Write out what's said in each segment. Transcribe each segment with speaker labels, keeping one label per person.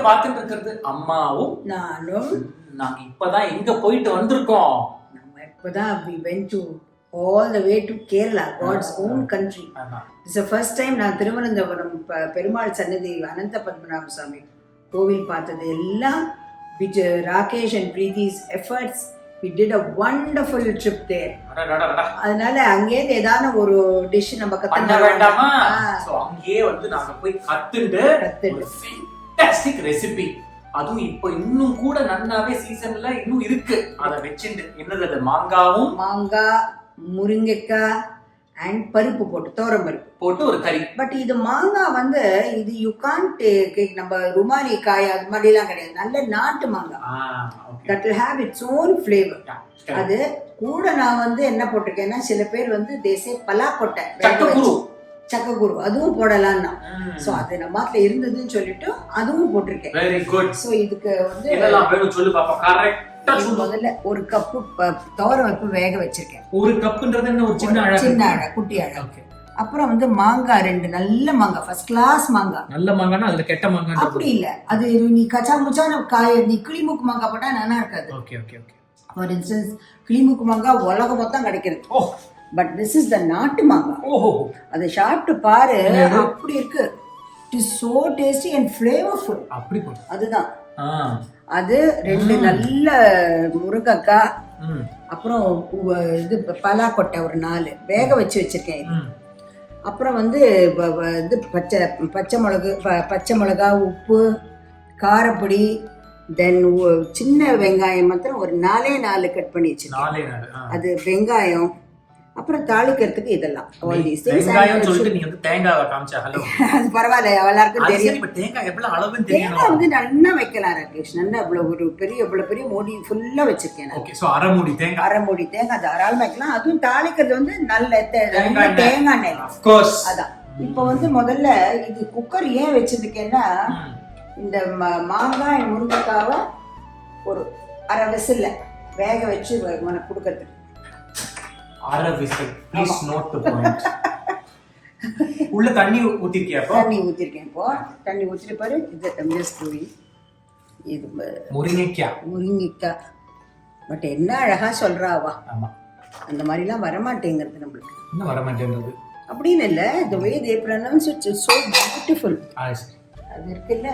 Speaker 1: பார்த்துட்டு இருக்கிறது அம்மாவும்
Speaker 2: நானும்.
Speaker 1: நாங்க இப்பதான் எங்க போயிட்டு வந்திருக்கோம்.
Speaker 2: நம்ம இப்பதான் we went to all the way to Kerala, God's own country. It's the first time நான் திருவனந்தபுரம் பெருமாள் சன்னதி அனந்த பத்மநாப சுவாமி கோவில் பார்த்தது எல்லாம் with Rakesh and Preeti's efforts. We did a wonderful trip there. அதனால அங்கேயே ஏதான ஒரு டிஷ் நம்ம
Speaker 1: கத்துக்க வேண்டாமா? சோ அங்கேயே வந்து நாங்க போய் கத்துண்டு ஃபேண்டாஸ்டிக் ரெசிபி, அதுவும் இப்போ இன்னும் கூட நன்னாவே சீசன்ல இன்னும் இருக்கு. அத வெச்சிண்டு என்னது அது மாங்காய், முருங்கைக்காய் அண்ட் பருப்பு போட்டு தோரம் பருப்பு போட்டு ஒரு கறி.
Speaker 2: பட் இது மாங்காய் வந்து இது யூ கான்ட் நம்ம ருமானி காய் அது மாதிரி எல்லாம் கிடையாது. நல்ல நாட்டு மாங்காய். That will have its own flavor. அது கூட நான் வந்து என்ன போட்டிருக்கேன்னா, சில பேர் வந்து தேசே பலாக்கொட்டை, சக்கக்குரு அதுவும் போடலாம்னா. சோ அது நம்ம வீட்ல இருந்ததுன்னு சொல்லிட்டு அதுவும் போட்டிருக்கேன்.
Speaker 1: Very good.
Speaker 2: சோ இதுக்கு வந்து
Speaker 1: என்னெல்லாம் வேணும் சொல்லு பாப்பா. கரெக்ட்டா
Speaker 2: முதல்ல ஒரு கப்பு தோரம் வைப்பு வேக வச்சிருக்கேன்.
Speaker 1: ஒரு கப்புன்றது என்ன, ஒரு சின்ன
Speaker 2: அழகு குட்டி அழகு. அப்புறம் வந்து மாங்காய் 2 நல்ல மாங்காய், ஃபர்ஸ்ட் கிளாஸ் மாங்காய்.
Speaker 1: நல்ல மாங்காய்னா அதுல கெட்ட மாங்காய்
Speaker 2: அப்படி இல்ல. அது நீ கச்சா முச்சான காய், நீ கிளிமுக்கு மாங்காய் போட்டா நல்லா இருக்காது.
Speaker 1: Okay okay okay.
Speaker 2: For instance கிளிமுக்கு மாங்காய் உலகம் மொத்தம் கிடைக்கிறது. பட் திஸ் இஸ் த நாட்டு மாங்காய்.
Speaker 1: ஓஹோ.
Speaker 2: அதை சாப்பிட்டு பாரு, அப்படி இருக்கு. It is so tasty and flavourful.
Speaker 1: அப்படி
Speaker 2: அதுதான். அது 2 நல்ல முருங்கைக்காய், அப்புறம் இது பலாக்கொட்டை ஒரு 4 வேக வச்சு வச்சிருக்கேன். அப்புறம் வந்து இது பச்சை மிளகா, உப்பு, காரப்பொடி, தென் சின்ன வெங்காயம் மாத்திரம் ஒரு 4 கட் பண்ணி வச்சிருக்கேன். அது வெங்காயம். அப்புறம் தாளிக்கிறதுக்கு இதெல்லாம்
Speaker 1: தேங்காய் காமிச்சா
Speaker 2: அது பரவாயில்ல, எல்லாருக்கும் தெரியும்.
Speaker 1: தேங்காய்
Speaker 2: வந்து நல்லா வைக்கலாம் ராகேஷ். நல்லா இவ்வளவு பெரிய மூடி ஃபுல்லா வச்சிருக்கேன். அரைமூடி தேங்காய் தாராளமா வைக்கலாம். அதுவும் தாளிக்கிறது வந்து நல்ல தேங்காய் எண்ணெய். அதான். இப்ப வந்து முதல்ல இது குக்கர் ஏன் வச்சிருக்கேன்னா, இந்த மாங்காய் முருங்கைக்காவை ஒரு அரை விசில்ல வேக வச்சு உனக்கு கொடுக்கறதுக்கு.
Speaker 1: அரை விசில். Please note the point. உள்ள தண்ணி ஊத்திருக்கியா?
Speaker 2: தண்ணி ஊத்திருக்கேன். இப்போ தண்ணி ஊத்திட்டு பாரு. இது ஜஸ்ட் இது முருங்கைக்காய். பட் என்ன அழகா சொல்றாவா.
Speaker 1: ஆமா,
Speaker 2: அந்த மாதிரி எல்லாம் வரமாட்டேங்கிறது நம்மளுக்கு.
Speaker 1: இன்னும் வரமாட்டேங்கிறது
Speaker 2: அப்படின்னு இல்ல. the way they pronounce it is so beautiful. அது இருக்குல்ல,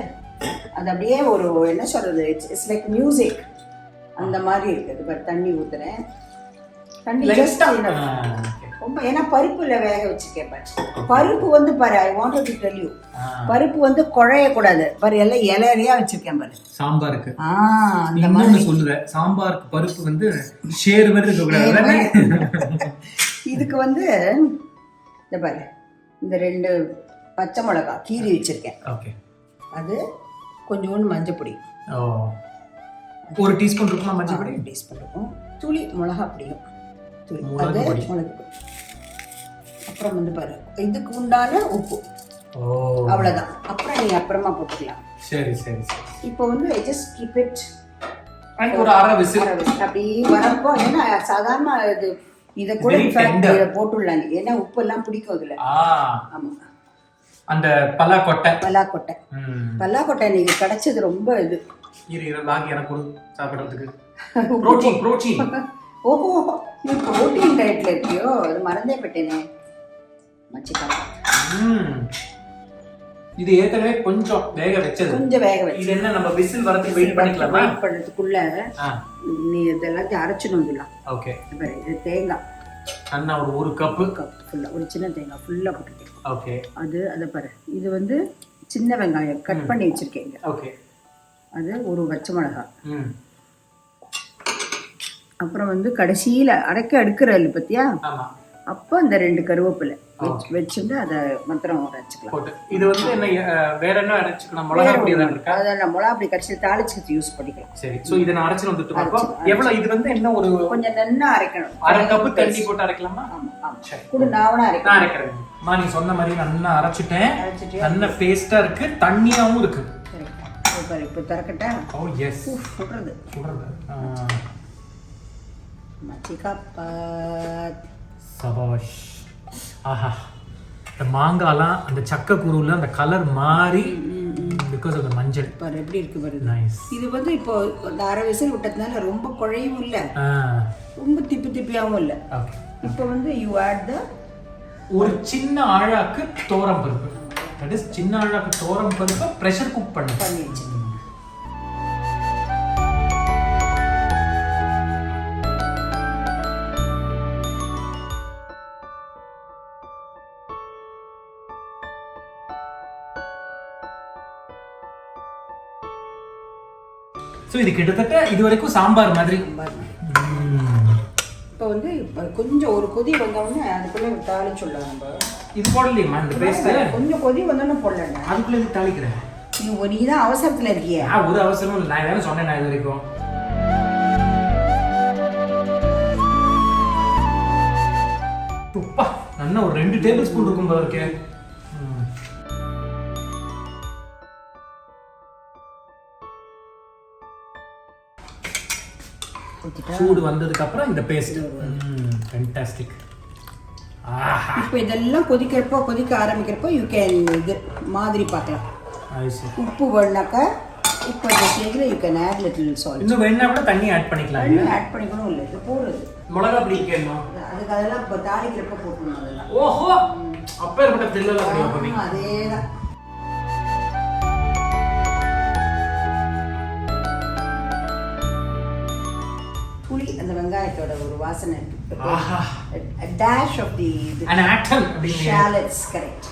Speaker 2: அது அப்படியே ஒரு என்ன சொல்றது, இட்ஸ் லைக் மியூசிக். அந்த மாதிரி இருக்குது. பட் தண்ணி ஊத்துறேன். தண்ணி ஜஸ்ட் ரொம்ப, ஏன்னா பருப்புல வேக வச்சிருக்கேன். பருப்பு வந்து பாரு, I wanted to tell you, பருப்பு வந்து குழைய கூடாது பாரு, எல்லாம் இலையா வச்சிருக்கேன் பாரு.
Speaker 1: சாம்பாருக்கு அந்த மாதிரி சொல்லுவேன். சாம்பாருக்கு பருப்பு வந்து ஷேர் மாதிரி இருக்க கூடாது.
Speaker 2: இதுக்கு வந்து இந்த பாரு, இந்த 2 பச்சை மிளகா கீறி வச்சிருக்கேன்.
Speaker 1: ஓகே.
Speaker 2: அது கொஞ்சோண்டு மஞ்சள் பொடி,
Speaker 1: 1 டீஸ்பூன் இருக்குமா? மஞ்சள் பொடி 1
Speaker 2: டீஸ்பூன் இருக்கும். துளி மிளகா பொடியும், மிளகு பொடி. அப்புறம் வந்து பாரு, இதுக்கு உண்டான உப்பு. அவ்வளவுதான். அப்புறம் நீ அப்புறமா போட்டுக்கலாம்.
Speaker 1: சரி சரி சரி.
Speaker 2: இப்போ வந்து ஐ ஜஸ்ட் கீப் இட்
Speaker 1: ஒரு அரை விசில்
Speaker 2: அப்படி வரப்போ. ஏன்னா சாதாரண இது இதை கூட போட்டுடலாம், ஏன்னா உப்பு எல்லாம் பிடிக்கும் இதுல. ஆமா.
Speaker 1: அந்த
Speaker 2: பல்லாக்கொட்டை நீங்க கிடைச்சது ரொம்ப இது.
Speaker 1: எனக்கு சாப்பிடுறதுக்கு புரோட்டீன்.
Speaker 2: ஓஹோ, நீ புரோட்டீன் டயட்ல இருக்கியோ? அது மறந்தே போயிட்டேனே.
Speaker 1: இது ஏற்கனவே கொஞ்சம் வேக வச்சது. இது என்ன, நம்ம விசில் வரதுக்கு வெயிட் பண்ணிக்கலாமா?
Speaker 2: வெயிட் பண்றதுக்குள்ள நீ இதெல்லாம் அரைச்சிட்டு வந்துடலாம்.
Speaker 1: ஓகே.
Speaker 2: இது தேங்காய்
Speaker 1: அண்ணா ஒரு கப்பு
Speaker 2: ஃபுல்லா, ஒரு சின்ன தேங்காய் ஃபுல்லா போட்டுருக்கேன்.
Speaker 1: ஓகே.
Speaker 2: அதை பாரு. இது வந்து சின்ன வெங்காயம் கட் பண்ணி வச்சிருக்கேன்.
Speaker 1: ஓகே.
Speaker 2: அது ஒரு பச்சை மிளகாய். அப்புறம் வந்து கடைசியில அடுக்கிற பத்தியா, அப்போ இந்த 2 கருவேப்பிலை வச்சுட்டு அதை மாத்திரம் அரைச்சிக்கலாம்.
Speaker 1: இது வந்து என்ன வேற என்ன அரைச்சிக்கலாம்? மிளகா பொடி தான் இருக்கா?
Speaker 2: அதான் மிளகா பொடி கடைசி தாளிச்சு யூஸ் பண்ணிக்கலாம்.
Speaker 1: சரி. சோ இத நான் அரைச்சு வந்துட்டு இருக்கோம். எவ்வளவு இது வந்து என்ன, ஒரு
Speaker 2: கொஞ்சம் நன்னா அரைக்கணும்.
Speaker 1: அரை கப் தண்ணி போட்டு அரைக்கலாமா?
Speaker 2: ஆமா ஆமா. சரி. கூட நான்
Speaker 1: அரைக்கிறேன். நீ சொன்ன மாதிரி நல்லா அரைச்சிட்டேன். நல்ல பேஸ்டா இருக்கு, தண்ணியாவும் இருக்கு.
Speaker 2: சரி, இப்போ தரக்கட்டா?
Speaker 1: ஓ எஸ்.
Speaker 2: சுடுறது. மச்சிகாப்பாத்.
Speaker 1: சபாஷ். ஆஹா, இந்த மாங்காலாம் அந்த சக்கை குருவில் அந்த கலர் மாறி இந்த because of the மஞ்சள்.
Speaker 2: பாரு எப்படி இருக்கு பாரு.
Speaker 1: நைஸ்.
Speaker 2: இது வந்து இப்போ அந்த அரை விசில் விட்டதுனால ரொம்ப குழையும் இல்ல, ரொம்ப திப்பியாவும் இல்ல.
Speaker 1: ஓகே.
Speaker 2: இப்போ வந்து you add the
Speaker 1: ஒரு சின்ன ஆழாக்கு தோரம் பருப்பு. தட் இஸ் சின்ன ஆழாக்கு தோரம் பருப்பு பிரஷர் குக் பண்ணிச்சு. ஸோ இது கிட்டத்தட்ட இது வரைக்கும் சாம்பார் மாதிரி.
Speaker 2: இப்போ வந்து கொஞ்சம் ஒரு கொதி வந்தோடனே அதுக்குள்ளே தாளிச்சுடலாம். நம்ம இது
Speaker 1: போடலையுமா இந்த பேஸ்ட்?
Speaker 2: கொஞ்சம் கொதி வந்தோடனே போடலாம்.
Speaker 1: அதுக்குள்ளே தாளிக்கிறேன்.
Speaker 2: நீ தான் அவசரத்தில் இருக்கியே.
Speaker 1: ஒரு அவசரமும் இல்லை, நான் எதாவது சொன்னேன் நான் இது வரைக்கும். துப்பா நல்லா ஒரு 2 டேபிள் ஸ்பூன் இருக்கும் போல இருக்கே. சூடு வந்ததுக்கு அப்புறம் இந்த பேஸ்ட். ஃபேண்டாஸ்டிக்.
Speaker 2: இப்போ இதெல்லாம் கொதிக்க ஆரம்பிக்கிறப்போ யூ கேன் இது மாதிரி பார்க்கலாம். உப்பு வேணாக்கா இப்போ இந்த ஸ்டேஜில் you can add little salt.
Speaker 1: இன்னும் வேணா கூட தண்ணி ஆட் பண்ணிக்கலாம்.
Speaker 2: தண்ணி ஆட் பண்ணிக்கணும் இல்லை, இது போடுறது.
Speaker 1: மிளகா அப்படி கேட்கணும்.
Speaker 2: அதுக்கு அதெல்லாம் இப்போ தாளிக்கிறப்ப போட்டுக்கணும் அதெல்லாம்.
Speaker 1: ஓஹோ, அப்பேற்பட்ட தில்லெல்லாம் கிடையாது.
Speaker 2: அதே தான். புளி அந்த வெங்காயத்தோட ஒரு வாசனை இருக்கு. a dash of the
Speaker 1: an atom
Speaker 2: shallots, correct.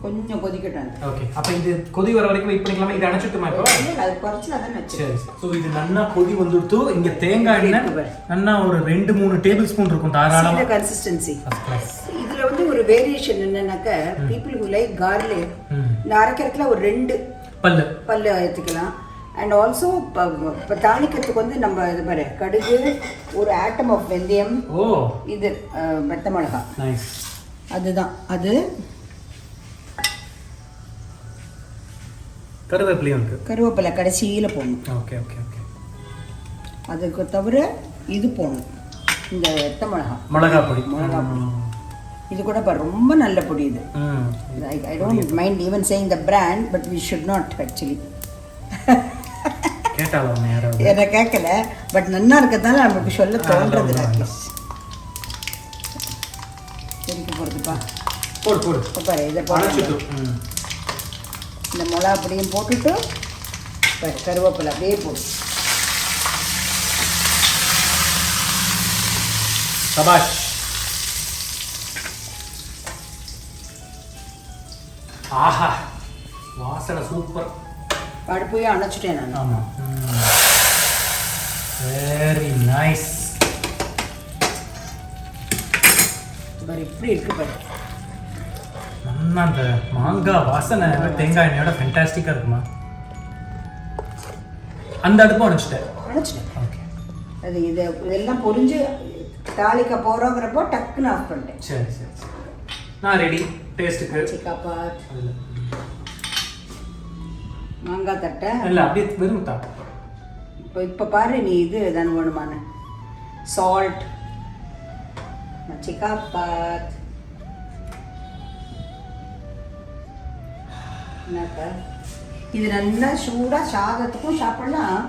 Speaker 2: கொஞ்சம் கொதிக்கட்டும்.
Speaker 1: ஓகே, அப்ப இது கொதி வர வரைக்கும் வெயிட் பண்ணிக்கலாமா? இது அணைச்சிட்டுமா இப்போ?
Speaker 2: இல்ல, அது குறச்சல தான் வெச்சு.
Speaker 1: சரி. சோ இது நல்லா கொதி வந்துட்டு இங்க தேங்காய் எண்ணெய் நல்லா ஒரு 2-3 டேபிள் ஸ்பூன் இருக்கும் தாராளமா.
Speaker 2: இந்த கன்சிஸ்டன்சி. இதுல வந்து ஒரு வேரியேஷன் என்னன்னாக்க people who like garlic இந்த அரைக்கிறதுல ஒரு 2 பல்லு ஏத்துக்கலாம். அண்ட் ஆல்சோ இப்போ தாளிக்கிறதுக்கு வந்து நம்ம இது பாரு கடுகு, ஒரு ஆட்டம் ஆஃப் வெந்தயம், இது மெத்த மிளகாய், அதுதான் அது. கருவேப்பிலை கடைசியில் போடணும்.
Speaker 1: Okay okay okay.
Speaker 2: அதுக்கு தவிர இது போடணும், இந்த மெத்த
Speaker 1: மிளகாய் பொடி.
Speaker 2: இது கூட ரொம்ப நல்ல பொடி இது. I don't mind even saying the brand, but we should not actually. என்ன கேட்கல, பட் நல்லா இருக்கிறதால நமக்கு சொல்ல தோன்றது. ராகேஷ் சரிக்கு போடுதுப்பா. பாரு இதை போட்டு இந்த மிளகா அப்படியும் போட்டுட்டு கருவேப்பிலை அப்படியே போட்டு.
Speaker 1: சபாஷ். ஆஹா, வாசனை சூப்பர்.
Speaker 2: அடுப்பையும் அணைச்சிட்டேன் நான்.
Speaker 1: ஆமாம், வெரி நைஸ்.
Speaker 2: பாரு இப்படி இருக்கு பாரு.
Speaker 1: நல்லா அந்த மாங்காய் வாசனை தேங்காய் எண்ணெயோட ஃபேண்டாஸ்டிக்காக இருக்குமா? அந்த அடுப்பும் அணைச்சிட்டேன். ஓகே.
Speaker 2: அது இதெல்லாம் பொரிஞ்சு தாளிக்க போகிறோங்கிறப்போ டக்குன்னு ஆஃப் பண்ணிட்டேன்.
Speaker 1: சரி சரி சரி, நான் ரெடி டேஸ்ட்டுக்கு.
Speaker 2: சிக்காப்பாத் மாங்காய் தட்டை
Speaker 1: இல்லை அப்படியே வெறும் தா.
Speaker 2: இப்போ பாரு நீ இது தான் வேணுமான சால்ட், சிக்காப்பாத். என்னக்கா இது நல்லா சூடாக சாதத்துக்கும் சாப்பிடலாம்,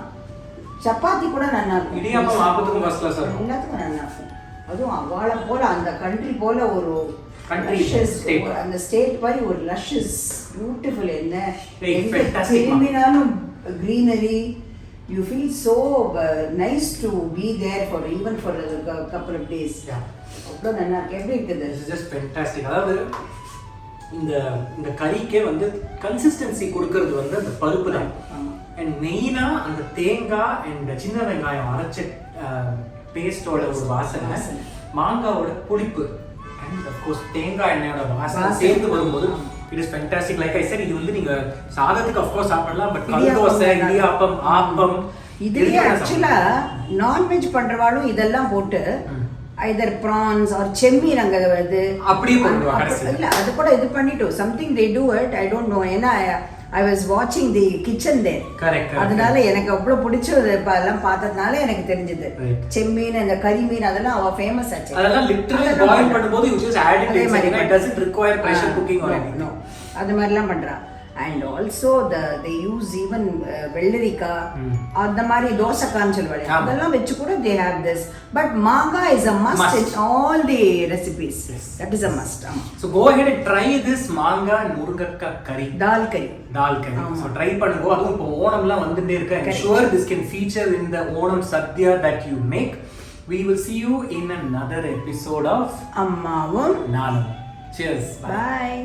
Speaker 2: சப்பாத்தி கூட நல்லா இருக்கும்.
Speaker 1: இடியாப்பம் ஆப்பத்துக்கும் ஃபர்ஸ்ட் கிளாஸ் இருக்கும்.
Speaker 2: எல்லாத்துக்கும் நல்லா இருக்கும். அதுவும் அவாளை போல அந்த கண்ட்ரி போல ஒரு அந்த ஸ்டேட் மாதிரி ஒரு லஷஸ் பியூட்டிஃபுல். என்ன திரும்பினாலும் greenery, you feel so nice to be there for even for a couple of days. அவ்வளோ நல்லா இருக்கு. எப்படி இருக்குது?
Speaker 1: This is just fantastic. அதாவது இந்த கறிக்கே வந்து கன்சிஸ்டன்சி கொடுக்கறது வந்து அந்த பருப்பு தான். அண்ட் மெயினா அந்த தேங்காய் அண்ட் சின்ன வெங்காயம் அரைச்ச பேஸ்டோட ஒரு வாசனை, மாங்காவோட புளிப்பு அண்ட் ஆஃப் கோர்ஸ் தேங்காய் எண்ணெயோட வாசனை சேர்ந்து வரும்போது it is fantastic. Like I set, இது வந்து நீங்க சாதத்துக்கு ஆஃப் கோர்ஸ் சாப்பிடலாம், பட் கல்தோசை, இடியாப்பம், ஆப்பம்
Speaker 2: இதுலயே ஆக்சுவலா நான்வெஜ் பண்றவாளும் இதெல்லாம் போட்டு either prawns or செம்மீன் அங்க வருது
Speaker 1: அப்படியே பண்ணுவாங்க.
Speaker 2: இல்ல அது கூட இது பண்ணிட்டோம் something they do it I don't know ஏன்னா I was watching the kitchen there.
Speaker 1: Correct.
Speaker 2: அதனால எனக்கு அவ்வளவு பிடிச்சது எல்லாம் பார்த்ததுனால எனக்கு தெரிஞ்சது. செம்மீன் அந்த கறி மீன் அதெல்லாம் அவ ஃபேமஸ் ஆச்சு.
Speaker 1: அதெல்லாம் லிட்டரலி பாயில் பண்ணும்போது you just add it in. It doesn't require pressure cooking or anything.
Speaker 2: No. அது மாதிரிலாம் பண்றா. And also they use even வெள்ளரிக்கா அந்த மாதிரி தோசைக்கான்னு சொல்லுவாங்க அதெல்லாம் வெச்சு கூட they have this but manga is a must in all the recipes. That is a must.
Speaker 1: So go ahead and try this manga and murungakkai curry.
Speaker 2: Dal curry.
Speaker 1: So try பண்ணுங்க. அதுவும் இப்போ ஓணம்லாம் வந்துட்டே இருக்கு. I'm sure this can feature in the Onam Sadhya that you make. We will see you in another episode of
Speaker 2: Ammavum
Speaker 1: Naanum. Cheers.
Speaker 2: Bye.